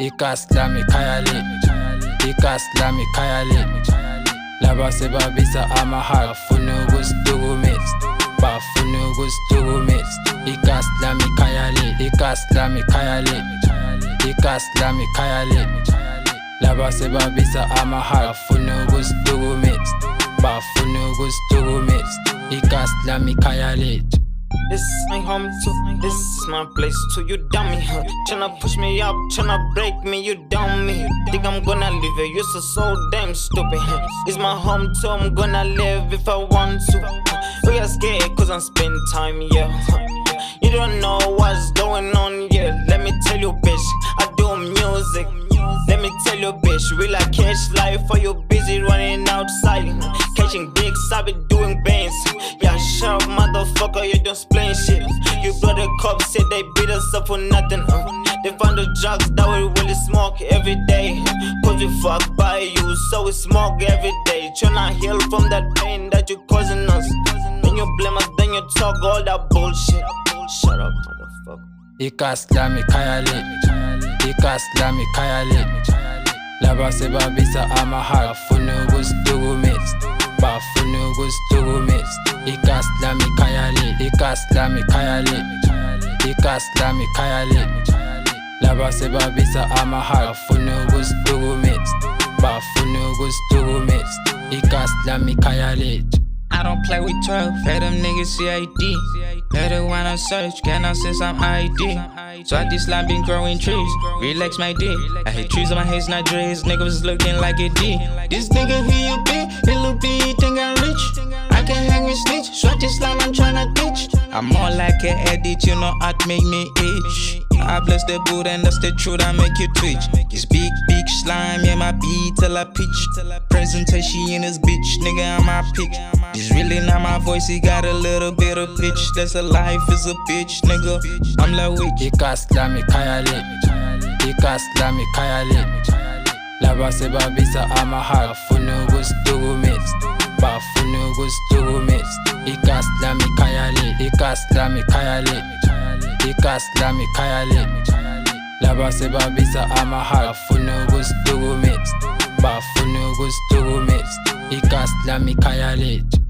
Blessing-khayalethu laba sebabisa amahara bafuna ukusihlukumeza, bafuna ukusihlukumeza. Blessing-khayalethu laba sebabisa amahara bafuna ukusihlukumeza, bafuna ukusihlukumeza. Blessing-khayalethu. This is my home too, this is my place too. You dummy, huh? Tryna push me up, tryna break me, you dumb me. Think I'm gonna leave it, you're so damn stupid, huh? It's my home too, I'm gonna live if I want to. We are scared cause I'm spending time, yeah. You don't know what's going on, yeah. Let me tell you, bitch, I do music. Let me tell you, bitch, will I catch life or you busy running outside? Catching dicks, I be doing bands. Yeah, shut up, motherfucker, you don't explain shit. You brought the cops, said they beat us up for nothing. They found the drugs that we really smoke every day. Cause we fuck by you, so we smoke every day. Tryna heal from that pain that you causing us. Then you blame us, then you talk all that bullshit. Shut up, motherfucker. Blessing-khayalethu laba sebabisa amahara bafuna ukusihlukumeza, bafuna ukusihlukumeza. Blessing-khayalethu laba sebabisa amahara bafuna ukusihlukumeza, bafuna ukusihlukumeza. Blessing-khayalethu. I don't play with 12, pay them niggas CID. Better when I search, cannot since I'm ID. So I this line been growing trees, relax my dick. I hate trees on my head, not dreads, nigga was looking like a D. This nigga who you be, he look be, think I'm rich. I can hang with snitch, swat this line I'm tryna ditch. I'm more like an edit, you know art make me itch. I bless the boot and that's the truth, I make you twitch. This big slime, yeah my beat till I pitch. Presentation in this bitch, nigga I'm my pick. This really not my voice, he got a little bit of pitch. That's a life, is a bitch, nigga. I'm like witch. Blessing-khayalethu laba sebabisa amahara bafuna ukusihlukumeza, bafuna ukusihlukumeza. Blessing-khayalethu laba sebabisa amahara bafuna ukusihlukumeza, bafuna ukusihlukumeza. Blessing-khayalethu.